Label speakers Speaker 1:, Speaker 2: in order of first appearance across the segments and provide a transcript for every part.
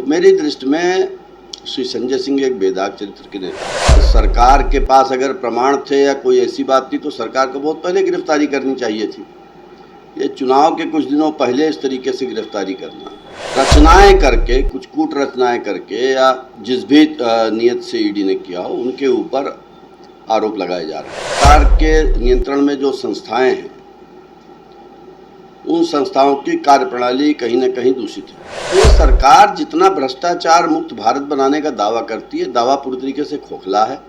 Speaker 1: तो मेरी दृष्टि में श्री संजय सिंह एक बेदाग चरित्र के नेता। सरकार के पास अगर प्रमाण थे या कोई ऐसी बात थी तो सरकार को बहुत पहले गिरफ्तारी करनी चाहिए थी। ये चुनाव के कुछ दिनों पहले इस तरीके से गिरफ्तारी करना, रचनाएं करके, कुछ कूट रचनाएं करके या जिस भी नियत से ईडी ने किया हो उनके ऊपर आरोप लगाए जा रहे हैं। सरकार के नियंत्रण में जो संस्थाएं हैं उन संस्थाओं की कार्यप्रणाली कहीं न कहीं दूषित है। ये सरकार जितना भ्रष्टाचार मुक्त भारत बनाने का दावा करती है, दावा पूरी तरीके से खोखला है।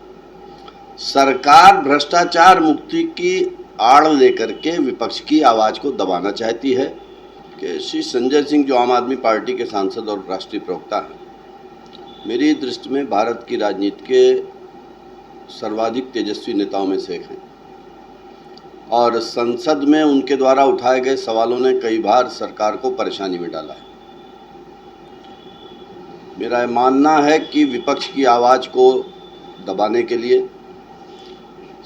Speaker 1: सरकार भ्रष्टाचार मुक्ति की आड़ लेकर के विपक्ष की आवाज़ को दबाना चाहती है कि श्री संजय सिंह जो आम आदमी पार्टी के सांसद और राष्ट्रीय प्रवक्ता हैं, मेरी दृष्टि में भारत की राजनीति के सर्वाधिक तेजस्वी नेताओं में से एक हैं और संसद में उनके द्वारा उठाए गए सवालों ने कई बार सरकार को परेशानी में डाला है। मेरा मानना है कि विपक्ष की आवाज़ को दबाने के लिए,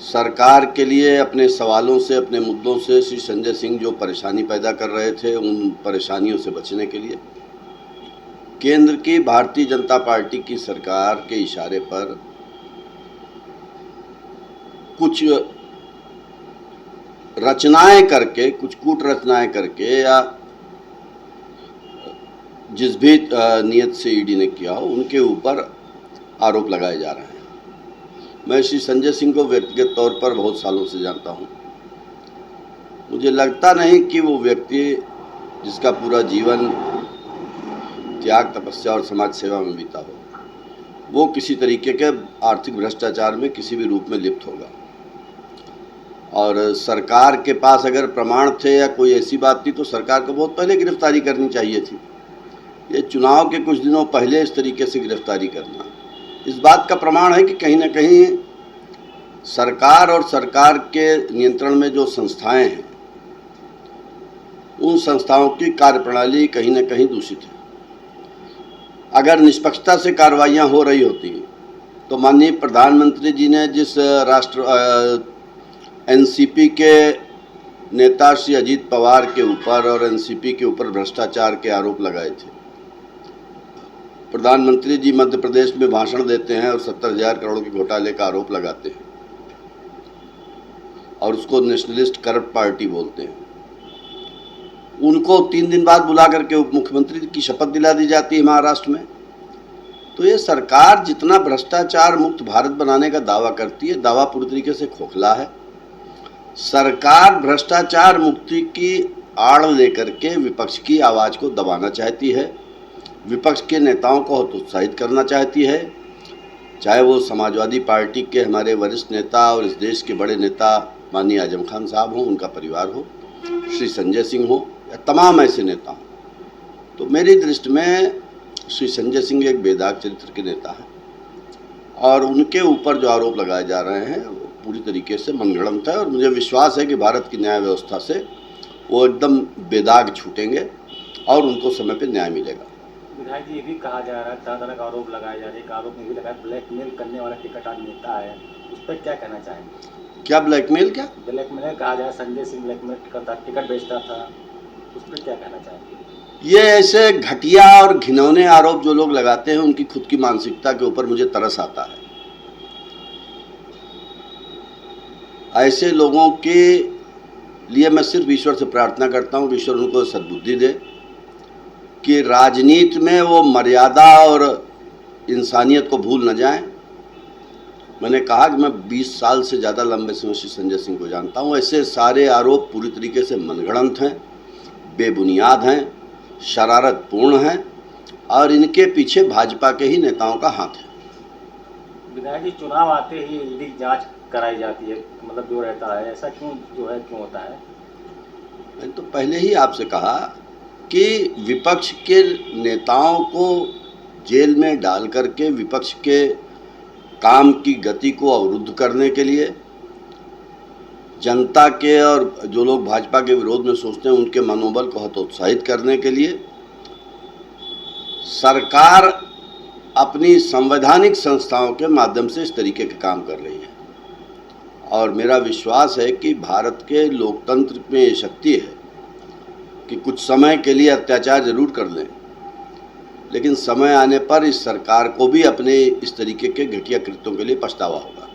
Speaker 1: सरकार के लिए अपने सवालों से, अपने मुद्दों से श्री संजय सिंह जो परेशानी पैदा कर रहे थे उन परेशानियों से बचने के लिए केंद्र की भारतीय जनता पार्टी की सरकार के इशारे पर कुछ रचनाएं करके, कुछ कूट रचनाएं करके या जिस भी नियत से ईडी ने किया हो उनके ऊपर आरोप लगाए जा रहे हैं। मैं श्री संजय सिंह को व्यक्तिगत तौर पर बहुत सालों से जानता हूं। मुझे लगता नहीं कि वो व्यक्ति जिसका पूरा जीवन त्याग, तपस्या और समाज सेवा में बीता हो, वो किसी तरीके के आर्थिक भ्रष्टाचार में किसी भी रूप में लिप्त होगा। और सरकार के पास अगर प्रमाण थे या कोई ऐसी बात थी तो सरकार को बहुत पहले गिरफ्तारी करनी चाहिए थी। ये चुनाव के कुछ दिनों पहले इस तरीके से गिरफ्तारी करना इस बात का प्रमाण है कि कहीं ना कहीं सरकार और सरकार के नियंत्रण में जो संस्थाएं हैं उन संस्थाओं की कार्यप्रणाली कहीं ना कहीं दूषित है। अगर निष्पक्षता से कार्रवाइयाँ हो रही होती तो माननीय प्रधानमंत्री जी ने जिस एनसीपी के नेता श्री अजीत पवार के ऊपर और एनसीपी के ऊपर भ्रष्टाचार के आरोप लगाए थे, प्रधानमंत्री जी मध्य प्रदेश में भाषण देते हैं और 70,000 करोड़ के घोटाले का आरोप लगाते हैं और उसको नेशनलिस्ट करप्ट पार्टी बोलते हैं। उनको 3 दिन बाद बुला करके उप मुख्यमंत्री की शपथ दिला दी जाती है महाराष्ट्र में। तो ये सरकार जितना भ्रष्टाचार मुक्त भारत बनाने का दावा करती है, दावा पूरी तरीके से खोखला है। सरकार भ्रष्टाचार मुक्ति की आड़ लेकर के विपक्ष की आवाज़ को दबाना चाहती है, विपक्ष के नेताओं को हतोत्साहित करना चाहती है, चाहे वो समाजवादी पार्टी के हमारे वरिष्ठ नेता और इस देश के बड़े नेता माननीय आजम खान साहब हों, उनका परिवार हो, श्री संजय सिंह हो या तमाम ऐसे नेता हों। तो मेरी दृष्टि में श्री संजय सिंह एक बेदाग चरित्र के नेता हैं और उनके ऊपर जो आरोप लगाए जा रहे हैं वो पूरी तरीके से मनगढ़ंत है और मुझे विश्वास है कि भारत की न्याय व्यवस्था से वो एकदम बेदाग छूटेंगे और उनको समय पे न्याय मिलेगा।
Speaker 2: विधायक जी, ये भी कहा जा रहा है, तरह का आरोप लगाया जा रहा है, एक आरोप में भी लगाया ब्लैकमेल करने वाला टिकट नेता है, उस पर क्या कहना चाहेंगे?
Speaker 1: क्या ब्लैकमेल? क्या
Speaker 2: ब्लैकमेल कहा जा रहा है? संजय सिंह ब्लैकमेल करता, टिकट बेचता था, उस पर क्या कहना चाहेंगे?
Speaker 1: ये ऐसे घटिया और घिनौने आरोप जो लोग लगाते हैं उनकी खुद की मानसिकता के ऊपर मुझे तरस आता है। ऐसे लोगों के लिए मैं सिर्फ ईश्वर से प्रार्थना करता हूँ कि ईश्वर उनको सद्बुद्धि दे कि राजनीति में वो मर्यादा और इंसानियत को भूल न जाएं। मैंने कहा कि मैं 20 साल से ज़्यादा लंबे समय से संजय सिंह को जानता हूँ। ऐसे सारे आरोप पूरी तरीके से मनगढ़ंत हैं, बेबुनियाद हैं, शरारतपूर्ण हैं और इनके पीछे भाजपा के ही नेताओं का हाथ है।
Speaker 2: विधायक जी, चुनाव आते ही ईडी जांच कराई जाती है, मतलब जो रहता है, ऐसा क्यों होता है?
Speaker 1: मैंने तो पहले ही आपसे कहा कि विपक्ष के नेताओं को जेल में डाल करके विपक्ष के काम की गति को अवरुद्ध करने के लिए, जनता के और जो लोग भाजपा के विरोध में सोचते हैं उनके मनोबल को हतोत्साहित करने के लिए सरकार अपनी संवैधानिक संस्थाओं के माध्यम से इस तरीके के काम कर रही है। और मेरा विश्वास है कि भारत के लोकतंत्र में ये शक्ति है कि कुछ समय के लिए अत्याचार जरूर कर लें लेकिन समय आने पर इस सरकार को भी अपने इस तरीके के घटिया कृत्यों के लिए पछतावा होगा।